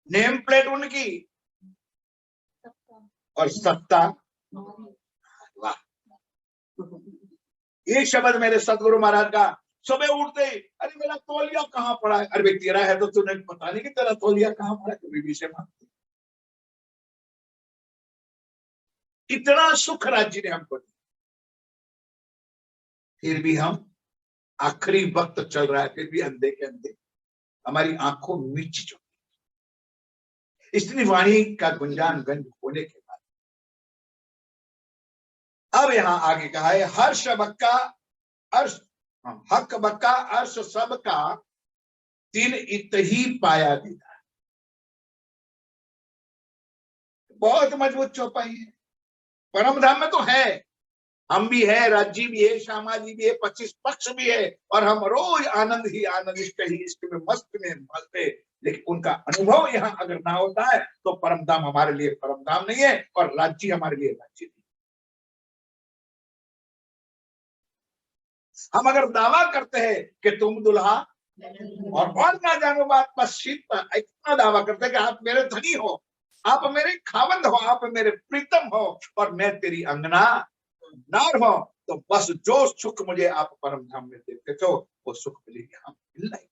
Name plate उनकी और सत्ता। वाह, ये शब्द मेरे सदगुरु महाराज का। सुबह उठते ही, अरे मेरा तौलिया कहाँ पड़ा है? अरे तेरा है तो तूने पता नहीं कि तेरा तौलिया कहाँ पड़ा है, तो बीबी से मांगते। इतना सुख राज्य ने हमको दिया, फिर भी हम आखिरी वक्त चल रहा है, फिर भी अंधे के अंधे हमारी आंखों मीच चुकी। इसलिए वाणी का गुंजान गंज होने के बाद अब यहां आगे कहा है, हर्ष बक्का अर्श, हक बक्का अर्श सबका तीन इत ही पाया दिया। बहुत मजबूत चौपाई है। परम धाम में तो है, हम भी है, राज्य भी है, श्यामा जी भी है, 25 पक्ष भी है, और हम रोज आनंद ही आनंद, इष्ट ही इष्ट में मस्त में मलते। लेकिन उनका अनुभव यहाँ अगर ना होता है तो परम धाम हमारे लिए परम धाम नहीं है, और राज्य हमारे लिए राज्य नहीं। हम अगर दावा करते हैं कि तुम दुल्हा और ना जानो बात, बस इतना दावा करते हैं कि आप मेरे धनी हो, आप मेरे खावंद हो, आप मेरे प्रीतम हो, और मैं तेरी अंगना नार हो, तो बस जो सुख मुझे आप परम धाम में देते थे वो सुख मुझे यहाँ मिलना ही।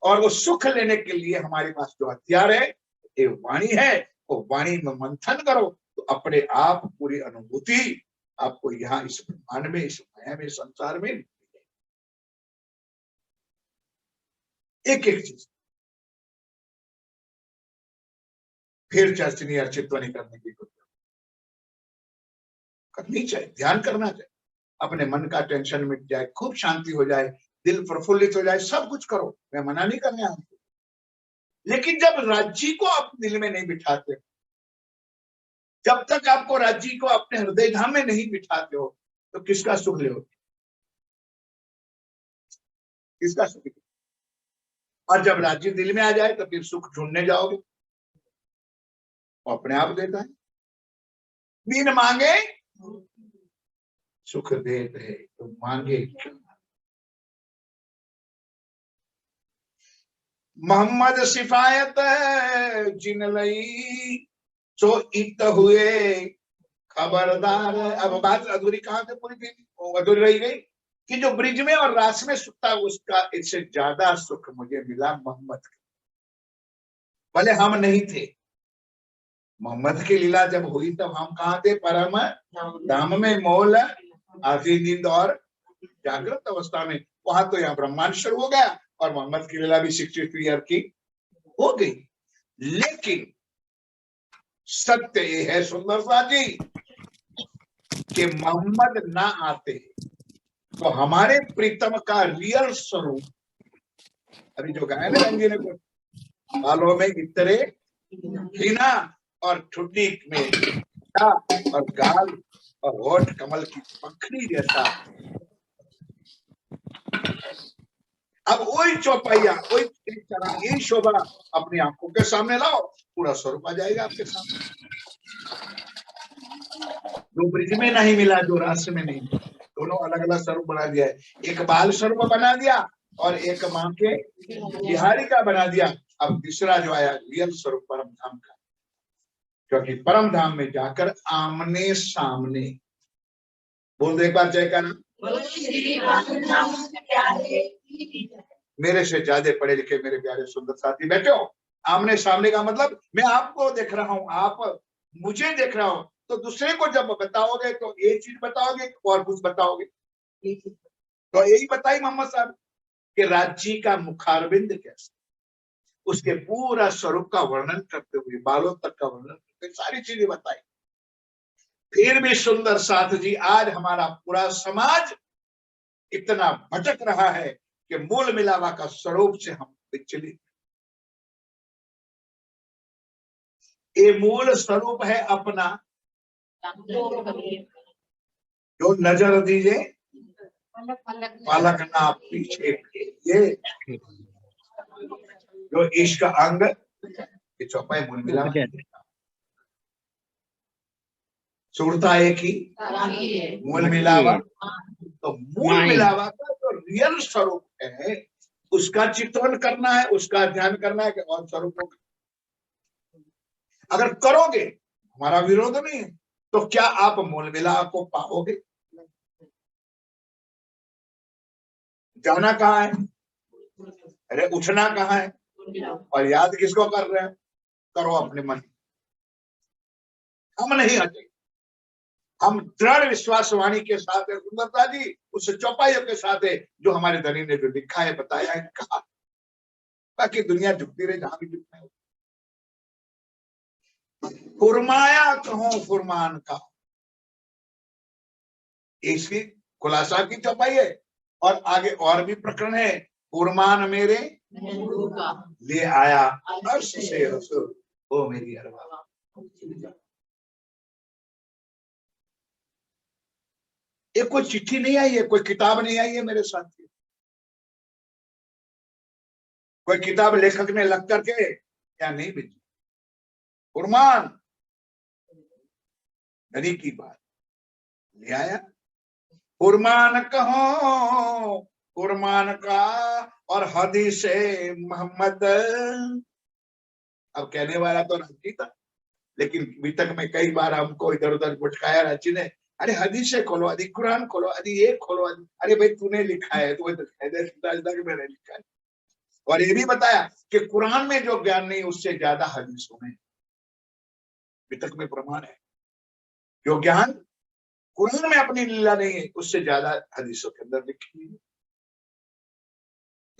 और वो सुख लेने के लिए हमारे पास जो हथियार है, ये वाणी है, वो वाणी में मंथन करो तो अपने आप पूरी अनुभूति आपको यहाँ इस ब्रह्मांड में, इस माया में, संसार में एक एक चीज। फिर चर्चनी अर्चित्व नहीं करने की करनी चाहिए, ध्यान करना चाहिए, अपने मन का टेंशन मिट जाए, खूब शांति हो जाए, दिल प्रफुल्लित हो जाए, सब कुछ करो, मैं मना नहीं करने आपको। लेकिन जब राज्य को आप दिल में नहीं बिठाते, जब तक आपको राज्य को अपने हृदय धाम में नहीं बिठाते हो, तो किसका सुख ले, किसका सुख? और जब राज्य दिल में आ जाए तो फिर सुख ढूंढने जाओगे, वो अपने आप देता है। बिन मांगे सुख देते है, तो मांगे क्यों? मोहम्मद सिफायत जिन लई सो इत हुए खबरदार। अब बात अधूरी कहां से पूरी थी, अधूरी रही गई कि जो ब्रिज में और रास में सुखता, उसका इससे ज्यादा सुख मुझे मिला मोहम्मद के। भले हम नहीं थे, मोहम्मद की लीला जब हुई तब हम कहाँ थे? परम धाम में, मौल आधी नींद और जागृत अवस्था में। वहां तो यहाँ ब्रह्मांड शुरू हो गया और मोहम्मद की लीला भी 63 ईयर की हो गई। लेकिन सत्य ये है सुंदर सा जी कि मोहम्मद ना आते तो हमारे प्रीतम का रियल स्वरूप, अभी जो गाया ना रंगी ने, बालों में इतरे हिना और ठुड्डी में और गाल और होठ कमल की पंखड़ी जैसा, अब वही चौपाइया, वही यही शोभा अपनी आंखों के सामने लाओ, पूरा स्वरूप आ जाएगा आपके सामने। जो ब्रिज में नहीं मिला, जो रास में नहीं मिला, दोनों अलग अलग स्वरूप बना दिया है। एक बाल स्वरूप बना दिया और एक मां के बिहारी का बना दिया। अब तीसरा जो आया रियल स्वरूप परम धाम का, क्योंकि परम धाम में जाकर आमने सामने, बोल दो एक बार जय का नाम। मेरे से ज्यादा पढ़े लिखे मेरे प्यारे सुंदर साथी बैठे हो, आमने सामने का मतलब मैं आपको देख रहा हूं, आप मुझे देख रहा हूं, तो दूसरे को जब बताओगे तो एक चीज बताओगे और कुछ बताओगे। तो यही बताई मोहम्मद साहब कि राज्य का मुखारबिंद कैसे, उसके पूरा स्वरूप का वर्णन करते हुए, बालों तक का वर्णन करते हुए सारी चीजें बताई। फिर भी सुंदर साथ जी, आज हमारा पूरा समाज इतना भटक रहा है कि मूल मिलावा का स्वरूप से हम विचलित। ये मूल स्वरूप है अपना, जो नजर दीजिए पलक ना पीछे, ये जो इश्क अंग, ये चौपाई मूल मिलावा, सुरता एक ही, मूल मिलावा। तो मूल मिलावा का जो रियल स्वरूप है उसका चिंतन करना है, उसका ध्यान करना है कि और स्वरूपों का। अगर करोगे, हमारा विरोध नहीं है, तो क्या आप मूल मिलाप को पाओगे? जाना कहाँ है? अरे उठना कहाँ है? और याद किसको कर रहे हैं? करो अपने मन। हम नहीं हटे, हम दृढ़ विश्वासवाणी के साथ है सुंदरता जी, उस चौपाइयों के साथ है जो हमारे धनी ने जो लिखा है, बताया है, कहा। बाकी दुनिया झुकती रहे जहां भी झुकना है। फुरमाया कहो फुरमान का, इसकी खुलासा की चौपाई है। और आगे और भी प्रकरण है। फुरमान मेरे ले आया अर्श से रसूल, ओ मेरी अरबा। ये कोई चिट्ठी नहीं आई है, कोई किताब नहीं आई है मेरे साथी। कोई किताब लेखक ने लग करके या नहीं भेजी। फुरमान धनी की बात ले आया। फुरमान कहो फुरमान का और हदीस मोहम्मद। अब कहने वाला तो रांची था, लेकिन वितक में कई बार हमको इधर उधर भटकाया रांची ने। अरे हदीस खोलो, अभी कुरान खोलो, अभी ये खोलो, अरे भाई तूने लिखा है, तुम्हें तो मैंने लिखा है। और ये भी बताया कि कुरान में जो ज्ञान नहीं उससे ज्यादा हदीसों में, वितक में प्रमाण है। जो ज्ञान कुरान में अपनी लीला नहीं है उससे ज्यादा हदीसों के अंदर लिखी हुई है।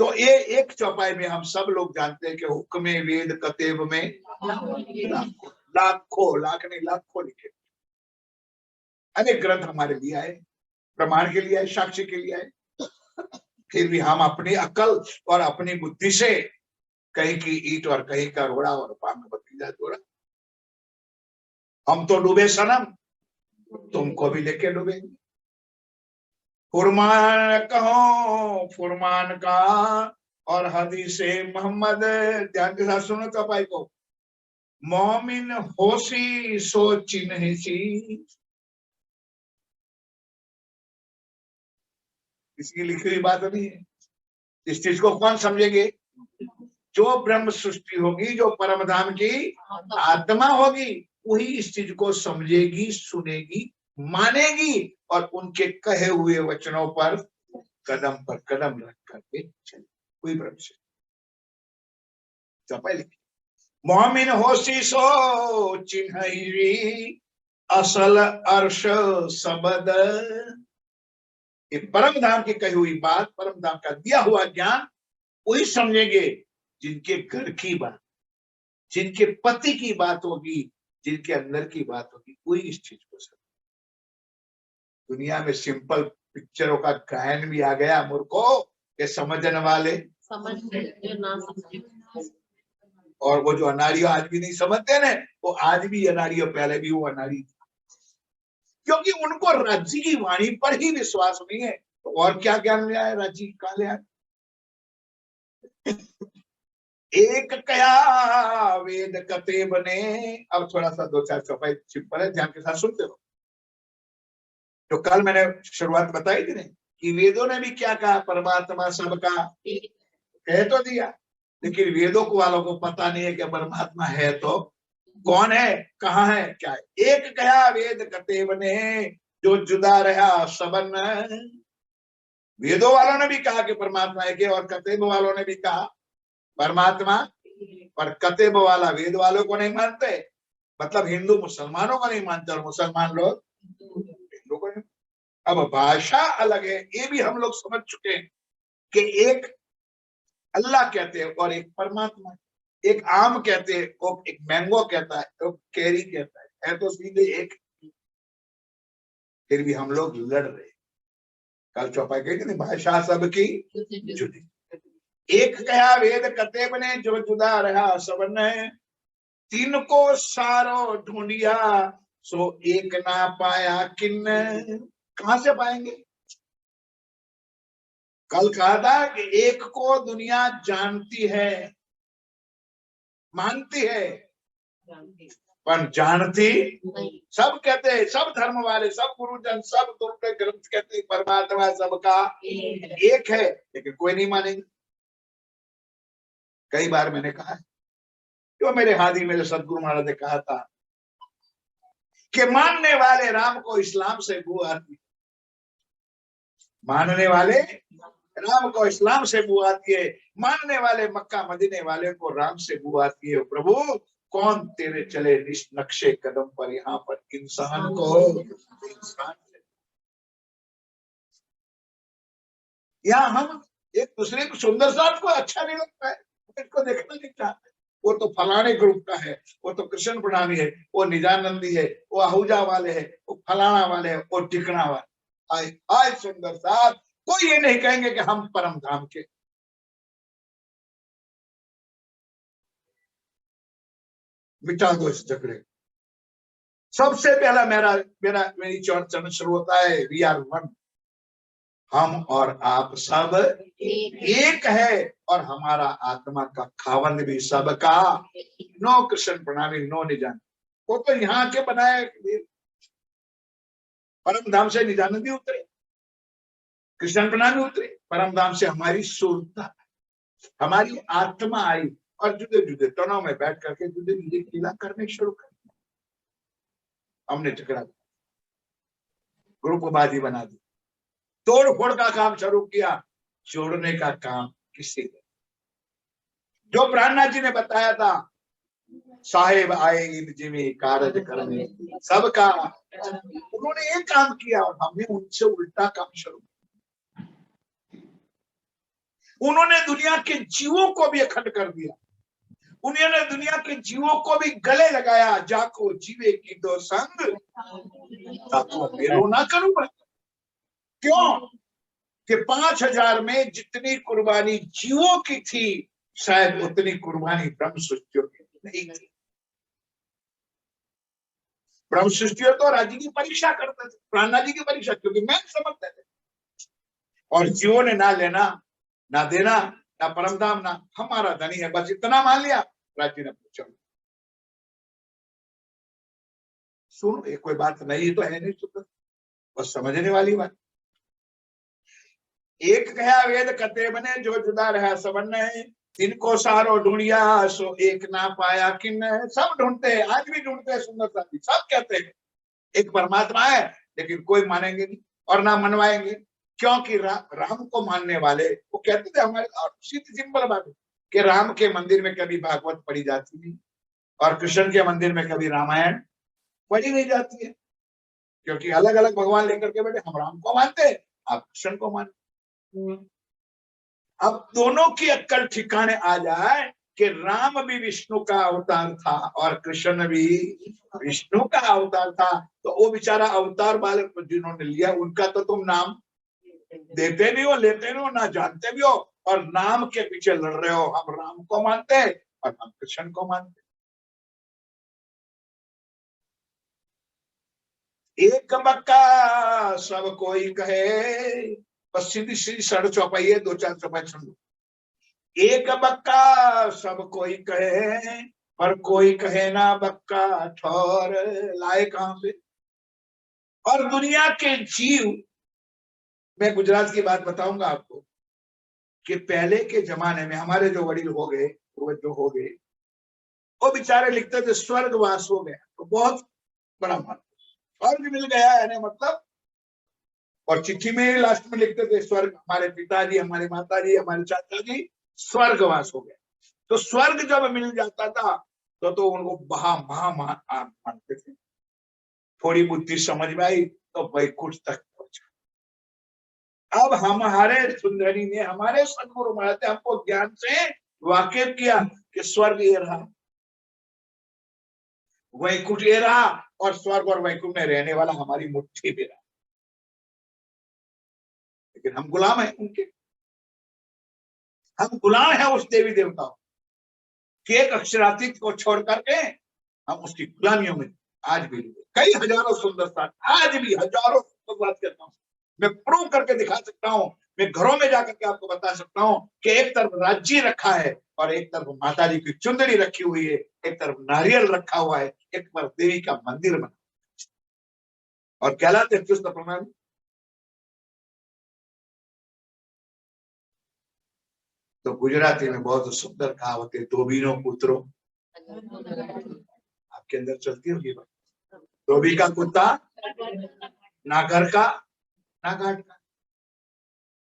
तो ये एक चौपाई में हम सब लोग जानते हैं कि हुक्म वेद कतेब में लाखों, लाख नहीं लाखों लिखे। अनेक ग्रंथ हमारे लिए आए, प्रमाण के लिए आए, साक्षी के लिए आए। फिर भी हम अपनी अकल और अपनी बुद्धि से कहीं की ईट और कहीं का रोड़ा और पांग बतीजा तोड़ा। हम तो डूबे सनम, तुमको भी लेके डूबेंगे। फुरमान कहो फुरमान का और हदीसे मोहम्मद। ध्यान के साथ सुनो चौपाई को। मोमिन होशी सो चिन्हसी। इसकी लिखी हुई बात नहीं है। इस चीज को कौन समझेंगे? जो ब्रह्म सृष्टि होगी, जो परम धाम की आत्मा होगी, वही इस चीज को समझेगी, सुनेगी, मानेगी और उनके कहे हुए वचनों पर कदम रख करके चले। कोई ब्रह्म से चौपाई लिखी। मोमिन होशी सो चिन्हई असल अर्श सबद। ये परम धाम की कही हुई बात, परम धाम का दिया हुआ ज्ञान वही समझेंगे जिनके घर की बात, जिनके पति की बात होगी, जिनके अंदर की बात होगी, वही इस चीज को समझ। दुनिया में सिंपल पिक्चरों का गायन भी आ गया मूर्खों के समझने वाले समझ जो ना समझे। और वो जो अनाड़ियों आज भी नहीं समझते ना, वो आज भी अनाड़ियों, पहले भी वो अनाड़ी, क्योंकि उनको राज्य की वाणी पर ही विश्वास नहीं है। तो और क्या ज्ञान ले आए राज्य कहा ले आए? एक कया वेद कते बने। अब थोड़ा सा दो चार चौपाई सिंपल है, ध्यान के साथ सुनते हो। तो कल मैंने शुरुआत बताई थी ना कि वेदों ने भी क्या कहा, परमात्मा सबका कह तो दिया, लेकिन वेदों को वालों को पता नहीं है कि परमात्मा है तो कौन है, कहाँ है, क्या है। एक कया वेद कते बने, जो जुदा रहा सबन। वेदों वालों ने भी कहा कि परमात्मा है, और कतेब वालों ने भी कहा परमात्मा, पर कतेब वाला वेद वालों को नहीं मानते, मतलब हिंदू मुसलमानों को नहीं मानते और मुसलमान लोग हिंदू को नहीं। अब भाषा अलग है, ये भी हम लोग समझ चुके हैं कि एक अल्लाह कहते हैं और एक परमात्मा, एक आम कहते हैं और एक मैंगो कहता है, तो कैरी कहता है तो सीधे एक। फिर भी हम लोग लड़ रहे। कल चौपाई कही थी भाषा सबकी जुदी। एक कहा वेद कतेब ने, जो जुदा रहा सबन है। तीन को सारो ढूंढिया, सो एक ना पाया किन। कहां से पाएंगे? कल कहा था कि एक को दुनिया जानती है, मानती है, पर जानती सब कहते हैं, सब धर्म वाले, सब गुरुजन, सब दुर्ग ग्रंथ कहते हैं परमात्मा सबका एक है, लेकिन कोई नहीं मानेंगे। कई बार मैंने कहा है, जो मेरे हादी मेरे सदगुरु महाराज ने कहा था कि मानने वाले राम को इस्लाम से बू आती है, मानने वाले राम को इस्लाम से बू आती है, मानने वाले मक्का मदीने वाले को राम से बू आती है। प्रभु कौन तेरे चले इस नक्शे कदम पर, यहाँ पर इंसान को इंसान यहाँ हम एक दूसरे को सुंदर साथ को अच्छा नहीं लगता है, इसको देखना नहीं चाहते। वो तो फलाने ग्रुप का है, वो तो कृष्ण प्रणामी है, वो निजानंदी है, वो आहूजा वाले है, वो फलाना वाले है, वो टिकना वाले। आए आए सुंदर साथ, कोई ये नहीं कहेंगे कि हम परम धाम के। मिटा दो इस झगड़े। सबसे पहला मेरी चर्चा शुरू होता है, वी आर वन, हम और आप सब एक है, और हमारा आत्मा का खावंद भी सबका। नो कृष्ण प्रणामी, नो निजान। वो तो यहाँ के बनाए परम धाम से निजानंदी उतरे, कृष्ण प्रणामी उतरे, परम धाम से हमारी सुरता, हमारी आत्मा आई, और जुदे जुदे तनों में बैठ करके जुदे जुदे लीला करने शुरू कर। हमने झगड़ा, ग्रुपबाजी बना दी, तोड़ फोड़ का काम शुरू किया, जोड़ने का काम किसी ने। जो प्राणनाथ जी ने बताया था, साहेब आए इन जिमी कारज करने सबका, उन्होंने एक काम किया और हमने उनसे उल्टा काम शुरू किया। उन्होंने दुनिया के जीवों को भी अखंड कर दिया, उन्होंने दुनिया के जीवों को भी गले लगाया। जाको जीवे की दो संग ताको मेलो ना करूं। क्यों कि 5000 में जितनी कुर्बानी जीवों की थी, शायद उतनी कुर्बानी ब्रह्म सृष्टियों की नहीं थी। ब्रह्म सृष्टियों तो राज्य की परीक्षा करते थे, प्राणनाथ जी की परीक्षा, क्योंकि मैं समझते थे। और जीवों ने ना लेना ना देना, ना परमधाम, ना हमारा धनी है, बस इतना मान लिया। राज्य ने पूछा, सुनो ये कोई बात नहीं तो है नहीं, सुन बस समझने वाली बात। एक कहा वेद कते बने, जो जुदा रहा सबन है, इनको सारो ढूंढिया सो एक ना पाया किन। सब ढूंढते हैं, आज भी ढूंढते हैं सुंदर साथी, सब कहते हैं एक परमात्मा है, लेकिन कोई मानेंगे नहीं और ना मनवाएंगे। क्योंकि राम को मानने वाले वो कहते थे हमारे, और सीधी सिंपल बात है कि राम के मंदिर में कभी भागवत पढ़ी जाती नहीं, और कृष्ण के मंदिर में कभी रामायण पढ़ी नहीं जाती है, क्योंकि अलग अलग भगवान लेकर के बैठे। हम राम को मानते हैं, आप कृष्ण को मानते। अब दोनों की अक्कल ठिकाने आ जाए कि राम भी विष्णु का अवतार था और कृष्ण भी विष्णु का अवतार था, तो वो बेचारा अवतार वाले जिन्होंने लिया, उनका तो तुम नाम देते नहीं हो, लेते नहीं हो, ना जानते भी हो, और नाम के पीछे लड़ रहे हो। हम राम को मानते हैं और हम कृष्ण को मानते हैं। एक बक्का सब कोई कहे, बस सीधी सीधी 4.5 दो चार चौपाई सुन लो। एक बक्का सब कोई कहे, पर कोई कहे ना बक्का ठोर, लाए कहां से। और दुनिया के जीव, मैं गुजरात की बात बताऊंगा आपको कि पहले के जमाने में हमारे जो वडील हो गए, वो जो हो गए, वो बेचारे लिखते थे स्वर्गवास हो गया, तो बहुत बड़ा मान, स्वर्ग मिल गया है मतलब। और चिट्ठी में लास्ट में लिखते थे स्वर्ग, हमारे पिताजी, हमारे माताजी, हमारे चाचा जी स्वर्गवास हो गया। तो स्वर्ग जब मिल जाता था तो उनको महा मानते थे। थोड़ी बुद्धि समझ में आई तो वैकुंठ तक पहुंचा। अब हमारे सुंदरी ने, हमारे सदगुरु महाराज ने हमको ज्ञान से वाकिफ किया कि स्वर्ग ये रहा, वैकुंठ ये रहा, और स्वर्ग और वैकुंठ में रहने वाला हमारी मुट्ठी में रहा। लेकिन हम गुलाम हैं उनके, हम गुलाम हैं उस देवी देवताओं के, एक अक्षरातीत को छोड़ करके हम उसकी गुलामियों में आज भी कई हजारों सुंदर साथ, आज भी हजारों सुंदर साथ कहता हूँ, मैं प्रूव करके दिखा सकता हूँ। मैं घरों में जाकर के आपको बता सकता हूँ कि एक तरफ राज्य रखा है और एक तरफ माता जी की चुंदड़ी रखी हुई है, एक तरफ नारियल रखा हुआ है, एक तरफ देवी का मंदिर बना, और कहलाते चुस्त प्रणाम। तो गुजराती में बहुत सुंदर कहावत है, धोबीनो पुत्रो। आपके अंदर चलती होगी बात। धोबी का कुत्ता ना घर का ना घाट का,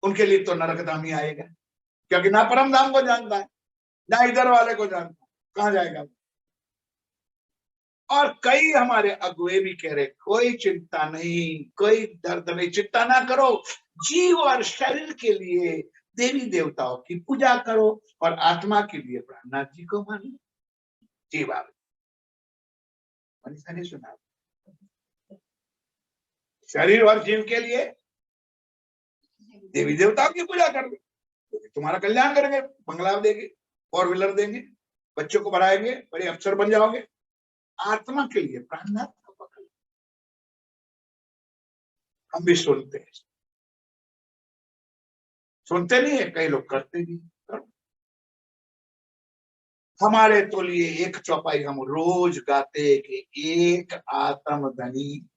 उनके लिए तो नरकधामी आएगा, क्योंकि ना परम धाम को जानता है ना इधर वाले को जानता है, कहां जाएगा। और कई हमारे अगुए भी कह रहे कोई चिंता नहीं, कोई दर्द नहीं, चिंता ना करो, जीव और शरीर के लिए देवी देवताओं की पूजा करो और आत्मा के लिए प्राणनाथ जी को मानो। जी बाबा, मनीषा ने सुना, शरीर और जीव के लिए देवी देवताओं की पूजा कर दो, तुम्हारा कल्याण करेंगे, बंगला देंगे, 4 व्हीलर देंगे, बच्चों को पढ़ाएंगे, बड़े अफसर बन जाओगे। आत्मा के लिए प्राणनाथ को पकड़। हम भी सुनते हैं, सुनते नहीं है, कई लोग करते नहीं। हमारे तो लिए एक चौपाई हम रोज गाते कि एक आत्म धनी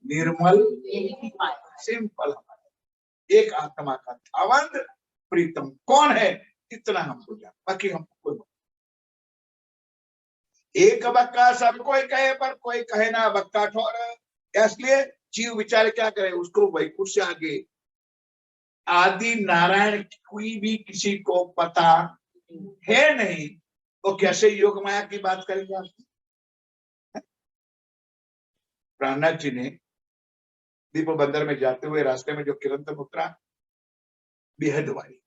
निर्मल सिंपल, एक आत्मा का थावंद प्रीतम कौन है, इतना हमको जान, बाकी हमको कोई। एक बक्का सब कोई कहे पर कोई कहे ना बक्का ठोर, इसलिए जीव विचार क्या करे, उसको वैकुंठ से आगे आदि नारायण कोई भी किसी को पता है नहीं, तो कैसे योग माया की बात करेंगे आप। प्राणनाथ जी ने दीप बंदर में जाते हुए रास्ते में जो किरंतन उतरा बेहद वाली,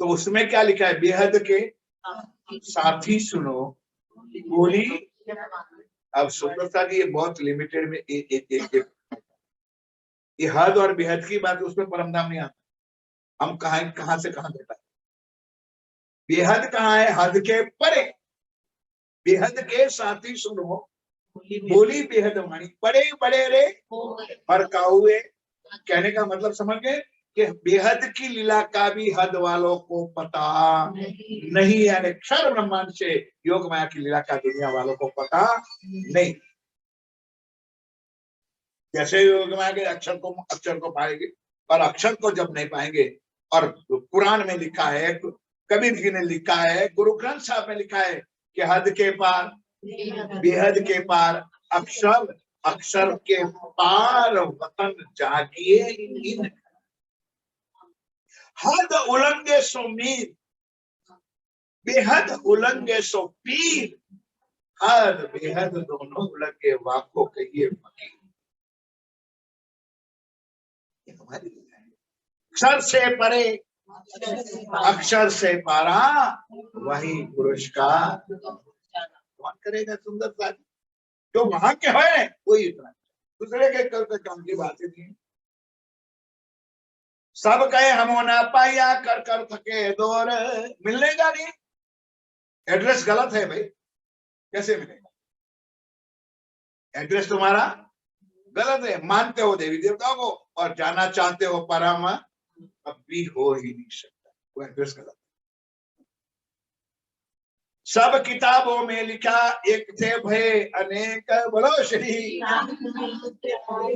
तो उसमें क्या लिखा है, बेहद के साथी सुनो बोली। अब सुंदरता जी ये बहुत लिमिटेड में ये हद और बेहद की बात, उसमें परमधाम नहीं आता। हम कहां से कहां घटा, बेहद कहाँ है, हद के परे। बेहद के साथी सुनो बोली बेहद वाणी, बड़े बड़े रे फरका हुए। कहने का मतलब समझ गए कि बेहद की लीला का भी हद वालों को पता नहीं, यानी क्षर ब्रह्मांड से योग माया की लीला का दुनिया वालों को पता नहीं। जैसे योग माया के अक्षर को पाएंगे, और अक्षर को जब नहीं पाएंगे, और पुराण में लिखा है, कबीर जी ने लिखा है, गुरु ग्रंथ साहब में लिखा है कि हद के पार बेहद के पार अक्षर, अक्षर के पार वतन जागिए इन, हद उलंगे सो मीर, बेहद उलंगे सो पीर, हद बेहद दोनों उलंगे वाको कहिए फकीर। हमारी अक्षर से परे अक्षर से पारा वही पुरुष का कौन करेगा सुंदरता, जो वहां के है वही इतना, दूसरे के कर काम की बात ही नहीं। सब कहे हम ना पाया कर कर थके दौर, मिलने का नहीं, एड्रेस गलत है भाई, कैसे मिलेगा, एड्रेस तुम्हारा गलत है, मानते हो देवी देवताओं को और जाना चाहते हो परम, अब भी हो ही नहीं सकता, वो एड्रेस गलत। सब किताबों में लिखा एक थे भय अनेक, बोलो श्री,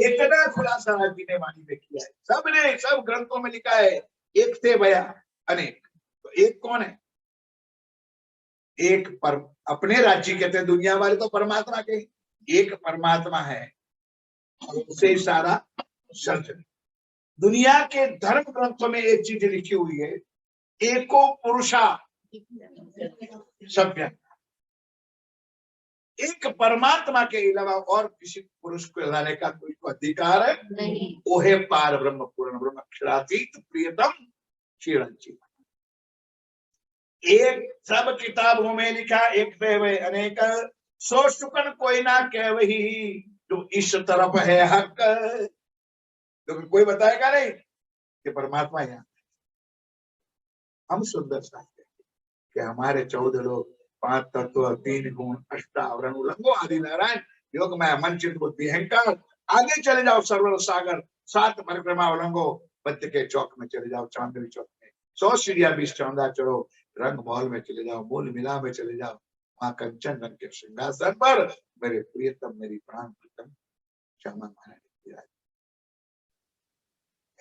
इतना खुलासा जी ने वाणी में किया है, सबने सब ग्रंथों में लिखा है एक थे भया अनेक। तो एक कौन है, एक पर अपने राज्य कहते हैं, दुनिया वाले तो परमात्मा के, एक परमात्मा है और उसे सारा सर्जन। दुनिया के धर्म ग्रंथों में एक चीज लिखी हुई है, एको पुरुषा सभ्य, एक परमात्मा के अलावा और किसी पुरुष को लाने का कोई अधिकार नहीं, वो है पार ब्रह्म पूर्ण ब्रह्म अक्षरातीत प्रियतम चिरंजीव। एक सब किताबों में लिखा एक थे अनेक, सो शुकन कोई ना कह वही जो इस तरफ है हक, तो कोई बताएगा नहीं कि परमात्मा यहाँ। हम सुंदर साहित्य कि हमारे 14 लोग, 5 तत्व, 3 गुण, 8 आवरण, उलंगो आदि नारायण, योग में मन चित्त बुद्धि अहंकार, आगे चले जाओ सरवर सागर, 7 परिक्रमा उलंगो, बद्ध के चौक में चले जाओ, चांदनी चौक में 100 सीढ़ियां 20 चौंदा चढ़ो, रंग महल में चले जाओ, मूल मिला में चले जाओ, वहां कंचन रंग के सिंहासन पर मेरे प्रियतम मेरी प्राण प्रीतम श्यामा महारानी।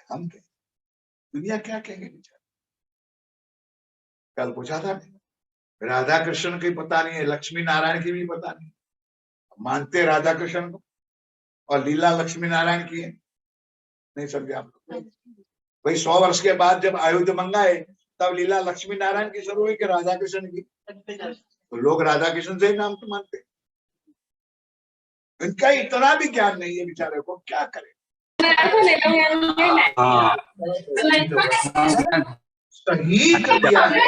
हम दुनिया क्या कहेंगे बेचारे। कल पूछा था, राधा कृष्ण की पता नहीं है, लक्ष्मी नारायण की भी पता नहीं, मानते राधा कृष्ण को और लीला लक्ष्मी नारायण की है। नहीं समझे आप लोग? भाई 100 वर्ष के बाद जब आयुध मंगाए तब लीला लक्ष्मी नारायण की शुरू हुई कि राधा कृष्ण की? तो लोग राधा कृष्ण से ही नाम तो मानते। इनका इतना भी ज्ञान नहीं है बेचारे को, क्या करें। सही कर दिया है।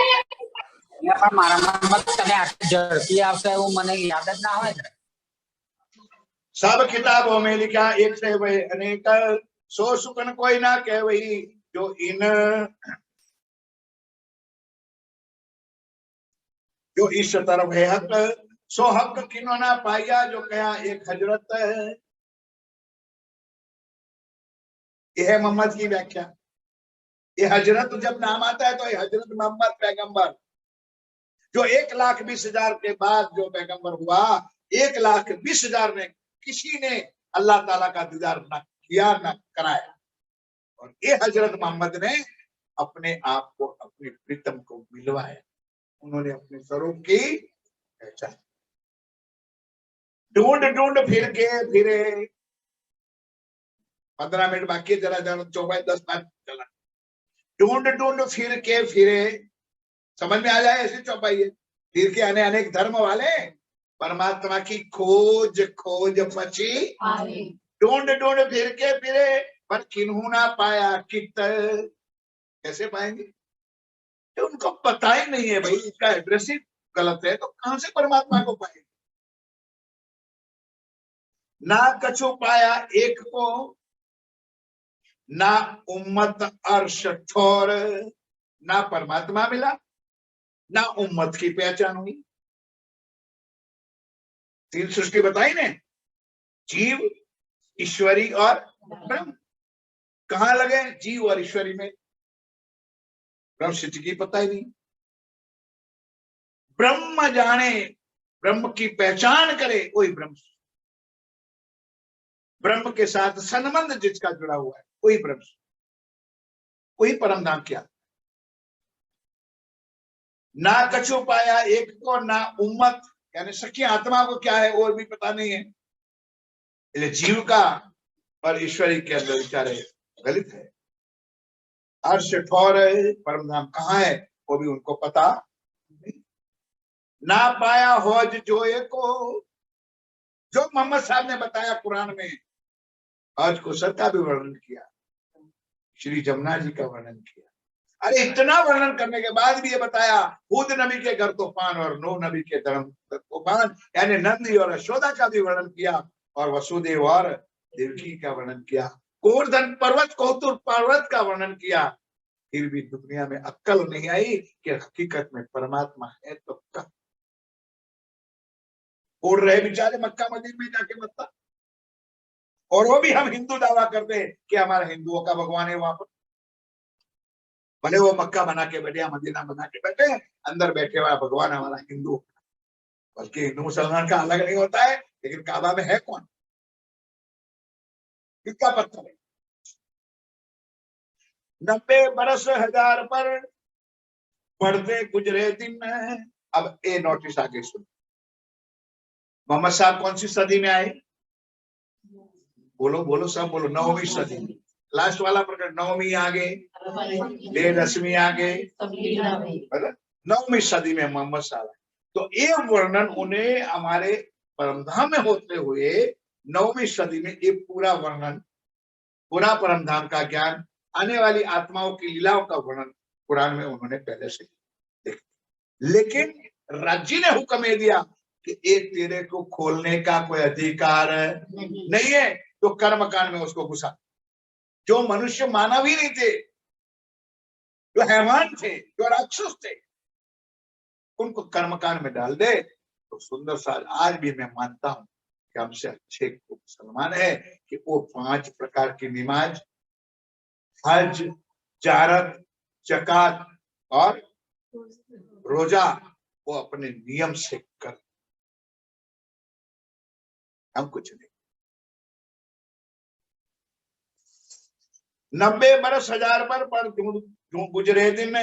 सब किताबों में लिखा एक से वही अनेक, सो सुकन कोई ना कह वही जो इस तरफ है हक, सो हक किनो ना पाया जो कहा एक हजरत है। यह है मोहम्मद की व्याख्या। ये हजरत जब नाम आता है तो ये हजरत मोहम्मद पैगंबर, जो 1,20,000 के बाद जो पैगंबर हुआ, 1,20,000 ने किसी ने अल्लाह ताला का दीदार न किया न कराया, और ये हजरत मोहम्मद ने अपने आप को अपने प्रीतम को मिलवाया। उन्होंने अपने स्वरूप की पहचान। ढूंढ ढूंढ फिर के फिरे, 15 मिनट बाकी, जरा जरा चौपाई 10 मिनट चला। ढूंढ ढूंढ फिर के फिरे, समझ में आ जाए ऐसी चौपाई है। फिर के अनेक धर्म वाले परमात्मा की खोज खोज मची, ढूंढ ढूंढ फिर के फिरे पर किन्हू ना पाया कित। कैसे पाएंगे? तो उनको पता ही नहीं है भाई, इसका एड्रेस ही गलत है, तो कहां से परमात्मा को पाएंगे। ना कछु पाया एक को, ना उम्मत अर्श ठोर, ना परमात्मा मिला ना उम्मत की पहचान हुई। 3 सृष्टि बताई ने, जीव ईश्वरी और ब्रह्म। कहां लगे जीव और ईश्वरी में? ब्रह्म सृष्टि की पता ही नहीं। ब्रह्म जाने, ब्रह्म की पहचान करे वही ब्रह्म। ब्रह्म के साथ संबंध जिसका जुड़ा हुआ है वही ब्रह्म, वही परम धाम क्या। ना कछु पाया एक को, ना उम्मत यानी सखी आत्मा को क्या है और भी पता नहीं है। इसलिए जीव का और ईश्वरी के अंदर विचार गलत है। अर्श ठौर है, परम धाम कहाँ है वो भी उनको पता नहीं। ना पाया हौज जोए को, जो मोहम्मद साहब ने बताया कुरान में, हज को सर का भी वर्णन किया, श्री जमुना जी का वर्णन किया। अरे इतना वर्णन करने के बाद भी ये बताया हूद नबी के घर तूफान और नूह नबी के धर्म तूफान, यानी नंदी और यशोदा का भी वर्णन किया, और वसुदेव और देवकी का वर्णन किया, गोवर्धन पर्वत कौतुर पर्वत का वर्णन किया। फिर भी दुनिया में अक्ल नहीं आई कि हकीकत में परमात्मा है तो क्या उड़ रहे बेचारे मक्का मदीना में जाके मत्ता। और वो भी हम हिंदू दावा करते हैं कि हमारा हिंदुओं का भगवान है वहां पर। भले वो मक्का बना के बैठे या मदीना बना के बैठे, अंदर बैठे हुआ भगवान हमारा हिंदू, बल्कि हिंदू मुसलमान का अलग नहीं होता है। लेकिन काबा में है कौन? किसका पत्थर है? 90 बरस हजार पर पढ़ते गुजरे दिन। अब ए नोटिस आगे सुन, मोहम्मद साहब कौन सी सदी में आए? बोलो बोलो सब बोलो, 9वीं सदी। लास्ट वाला प्रकरण 9वीं आगे, 10वीं आगे, 9वीं सदी में मोहम्मद साहब। तो ये वर्णन उन्हें हमारे परमधाम में होते हुए 9वीं सदी में ये पूरा वर्णन, पूरा परमधाम का ज्ञान, आने वाली आत्माओं की लीलाओं का वर्णन कुरान में उन्होंने पहले से देखा। लेकिन राज्य ने हुक्म ये दिया कि एक तेरे को खोलने का कोई अधिकार नहीं है, तो कर्मकांड में उसको घुसा। जो मनुष्य मानव ही नहीं थे, जो हैवान थे, जो राक्षस थे, उनको कर्मकांड में डाल दे तो सुंदर सा। आज भी मैं मानता हूं कि हमसे अच्छे मुसलमान है कि वो 5 प्रकार की नमाज, हज, जारत, जकात और रोजा वो अपने नियम से कर, हम कुछ नहीं। 90 बरस 1000 पर गुजरे दिन,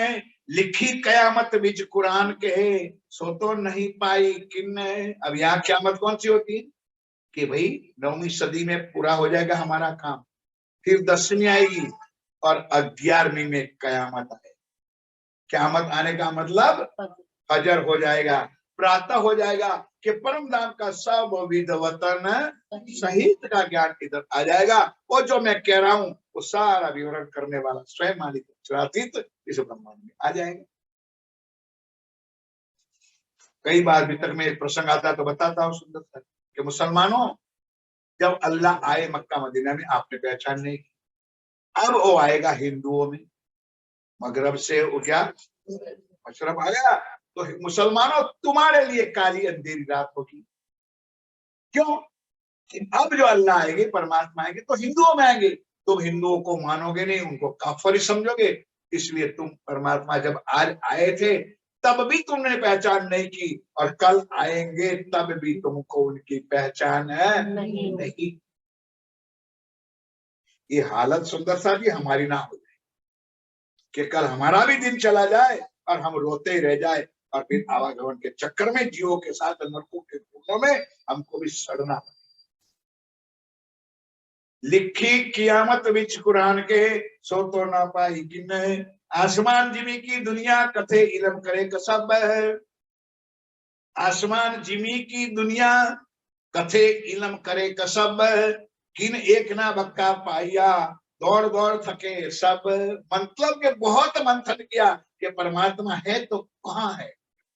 लिखी कयामत बिच कुरान के, सो तो नहीं पाई किन। अब यहाँ क्यामत कौन सी होती है कि भाई 9वीं सदी में पूरा हो जाएगा हमारा काम, फिर 10वीं आएगी और 11वीं में कयामत आएगी। क्यामत आने का मतलब फजर हो जाएगा, प्रातः हो जाएगा कि परम धाम का सब विध वतन सहित का ज्ञान इधर आ जाएगा। और जो मैं कह रहा हूं वो सारा विवरण करने वाला स्वयं मालिक अक्षरातीत इस ब्रह्मांड में आ जाएगा। कई बार भीतर में एक प्रसंग आता है तो बताता हूँ सुंदर सा कि मुसलमानों, जब अल्लाह आए मक्का मदीना में आपने पहचान नहीं की, अब वो आएगा हिंदुओं में, मगरब से वो क्या मशरब आ गया, तो मुसलमानों तुम्हारे लिए काली अंधेरी रात होगी। क्यों कि अब जो अल्लाह आएंगे, परमात्मा आएंगे तो हिंदुओं में आएंगे, तुम हिंदुओं को मानोगे नहीं, उनको काफर ही समझोगे। इसलिए तुम परमात्मा जब आज आए थे तब भी तुमने पहचान नहीं की, और कल आएंगे तब भी तुमको उनकी पहचान नहीं। ये हालत सुंदर सा भी हमारी ना हो जाए कि कल हमारा भी दिन चला जाए और हम रोते ही रह जाए, और फिर आवागमन के चक्कर में जीवों के साथ नरकों के कुंडों में हमको भी सड़ना। लिखी कियामत विच कुरान के, सो तो ना पाई किन। आसमान जिमी की दुनिया कथे इलम करे कसब। आसमान जिमी की दुनिया कथे इलम करे कसब। किन एक ना बक्का पाइया, दौड़ दौड़ थके सब। मतलब के बहुत मंथन किया कि परमात्मा है तो कहाँ है,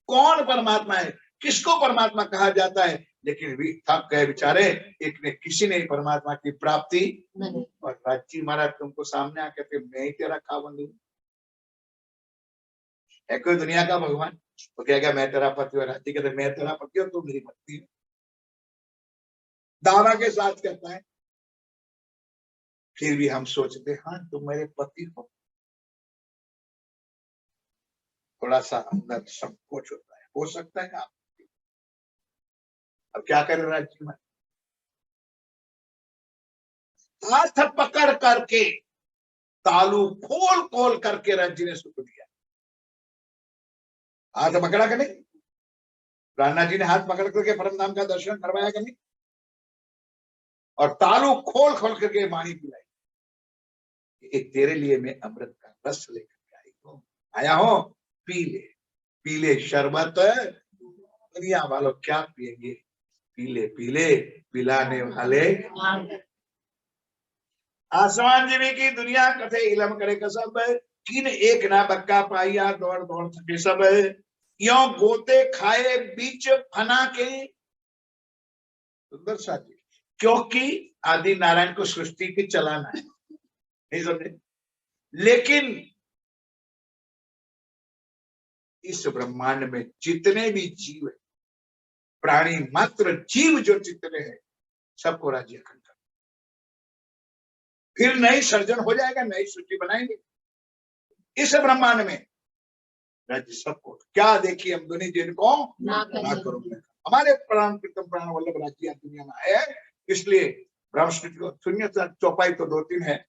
कौन परमात्मा है, किसको परमात्मा कहा जाता है, लेकिन भी थक गए बेचारे, एक ने किसी ने परमात्मा की प्राप्ति नहीं। और राजी महाराज तुमको सामने आके फिर मैं ही तेरा खावंद हूं। है कोई दुनिया का भगवान तो कहेगा मैं तेरा पति, और राजी कहते मैं तेरा पति और तुम मेरी पत्नी हो, दावा के साथ कहता है। फिर भी हम सोचते हाँ तुम मेरे पति हो, थोड़ा सा अंदर संकोच होता है, हो सकता है आप। अब क्या करें राजी महाराज, हाथ पकड़ करके तालू खोल खोल करके राज्य ने सुख दिया। हाथ पकड़ा कि नहीं, राणा जी ने हाथ पकड़ करके परम धाम का दर्शन करवाया कि नहीं, और तालू खोल खोल करके वाणी पिलाई, एक तेरे लिए मैं अमृत का रस लेकर आई हूं, आया हूं, पी ले, पी ले शरबत, दुनिया वालों क्या पिएंगे, पी ले पी ले, पिलाने वाले। आसमान जिमी की दुनिया कथे इलम करे कसब। किन एक ना बक्का पाइया, दौड़ दौड़ थके सब। यो गोते खाए बीच फना के। सुंदर साथी, क्योंकि आदि नारायण को सृष्टि की चलाना है, नहीं समझे, लेकिन इस ब्रह्मांड में जितने भी जीव है, प्राणी मात्र जीव जो जितने हैं, सबको राज्य अखंड कर, फिर नई सर्जन हो जाएगा, नई सृष्टि बनाएंगे इस ब्रह्मांड में। राज्य सबको क्या देखिए हम दुनिया जिनको ना करो, हमारे प्राण प्रीतम प्राण वल्लभ राज्य दुनिया में है। इसलिए ब्रह्मस्मृति को शून्य चौपाई तो 2-3 है।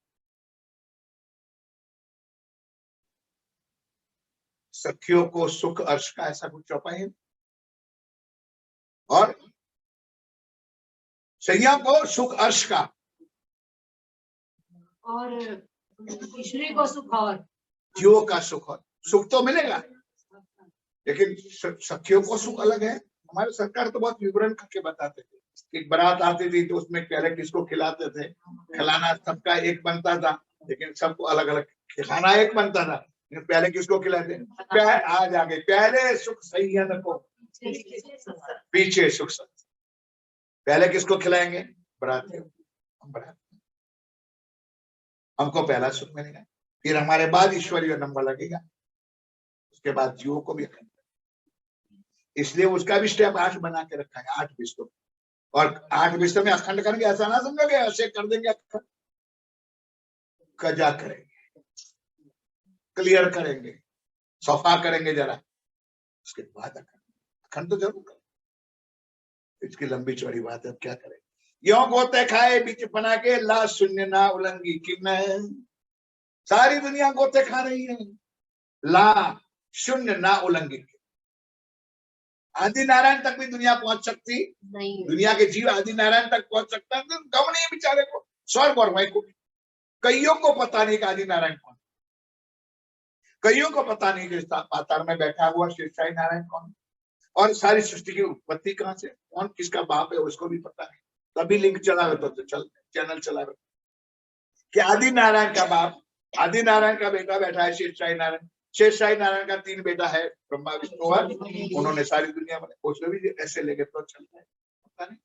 सखियों को सुख अर्श का ऐसा कुछ चौपाई है, और सैया को सुख अर्श का, और ईश्वरी को सुख, और जीवों का सुख, और सुख तो मिलेगा, लेकिन सखियों को सुख अलग है। हमारे सरकार तो बहुत विवरण करके बताते थे कि बारात आती थी तो उसमें पहले किसको खिलाते थे, खिलाना सबका एक बनता था, लेकिन सबको अलग अलग खाना एक बनता था, लेकिन पहले किसको खिलाते, आज आगे पहले सुख सैयद को, पीछे सुख सत्य। पहले किसको खिलाएंगे, बरातियों, हमको पहला सुख मिलेगा, फिर हमारे बाद ईश्वरीय नंबर लगेगा, उसके बाद जीवों को भी अखंड। इसलिए उसका भी स्टेप 8 बना के रखा है, 8 विश्व, और 8 विश्व में अखंड करेंगे ऐसा ना समझोगे ऐसे कर देंगे अखंड, कजा करेंगे, क्लियर करेंगे, सफा करेंगे जरा, उसके बाद अखंड तो जरूर करें। इसकी लंबी चौड़ी बात है, क्या करें। यो गोते खाए बीच बना के, ला शून्य ना उलंगी किन। सारी दुनिया गोते खा रही है, ला शून्य ना उल्लंघित। आदि नारायण तक भी दुनिया पहुंच सकती नहीं। दुनिया के जीव आदि नारायण तक पहुंच सकता है, गम नहीं बेचारे को, स्वर्ग और वैकुंठ। कईयों को पता नहीं कि आदि नारायण कौन, कईयों को पता नहीं कि पाताल में बैठा हुआ शेषशाही नारायण कौन, और सारी सृष्टि की उत्पत्ति कहां से, कौन किसका बाप है उसको भी पता नहीं। तभी लिंक चला रहता तो चल चैनल चला रहता कि आदि नारायण का बाप, आदि नारायण का बेटा बैठा है शेषशाही नारायण। शेषशाही नारायण का 3 बेटा है, ब्रह्मा विष्णु और, उन्होंने सारी दुनिया में उसमें भी ऐसे लेके तो चलता है, पता नहीं।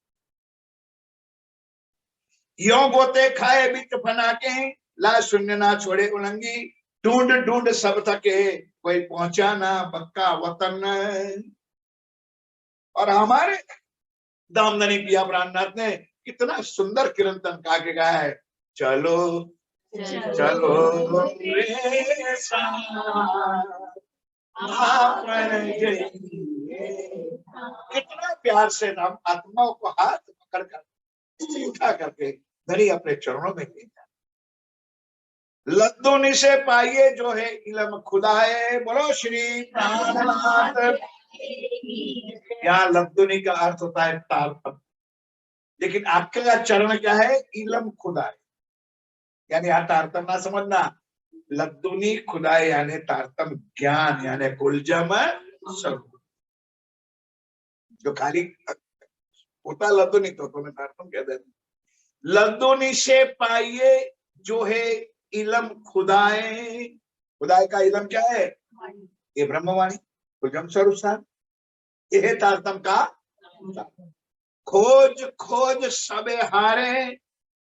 यो गोते खाए बिच फना के, ला शून्य ना छोड़े उलंगी, ढूंढ ढूंढ सब थके, कोई पहुंचा ना पक्का वतन। और हमारे दामदनी पिया प्राणनाथ ने कितना सुंदर कीर्तन गा के गाया है, चलो चलो रे कितना प्यार से हम आत्माओं को हाथ पकड़ कर उठा करके धनी अपने चरणों में ले जाए। लद्दुनी से पाइए जो है इलम खुदाए, बोलो श्री प्राणनाथ। यहाँ लद्दुनी का अर्थ होता है तारतम, लेकिन आपका चरण क्या है, इलम खुदाए, यानी यहाँ तारतम ना समझना, लद्दुनी खुदाए यानी तारतम ज्ञान, यानी कुलजम स्वरूप। जो खाली होता लद्दुनी तो तुम्हें तारतम कह देते। लद्दुनी से पाइए जो है इलम खुदाए, खुदाए का इलम क्या है, ये ब्रह्मवाणी कुलजम स्वरूप सार, यह तारतम का। खोज खोज सबे हारे,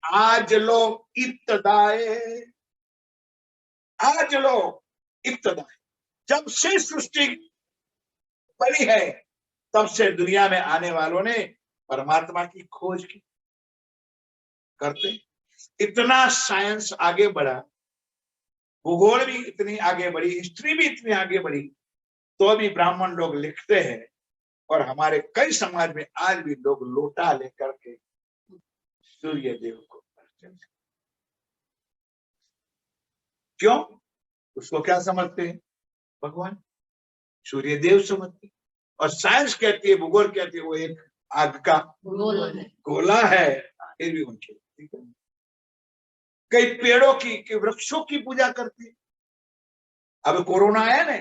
आज लो इब्तदाए, आज लो इब्तदाए। जब से सृष्टि बनी है तब से दुनिया में आने वालों ने परमात्मा की खोज की करते। इतना साइंस आगे बढ़ा, भूगोल भी इतनी आगे बढ़ी, हिस्ट्री भी इतनी आगे बढ़ी, तो भी ब्राह्मण लोग लिखते हैं, और हमारे कई समाज में आज भी लोग लोटा लेकर के सूर्य देव को अर्चन करते। क्यों? उसको क्या समझते हैं, भगवान सूर्य देव समझते। और साइंस कहती है, भूगोल कहती है वो एक आग का गोला है, फिर भी उनके ठीक है। कई पेड़ों की, वृक्षों की पूजा करती है। अब कोरोना आया ना,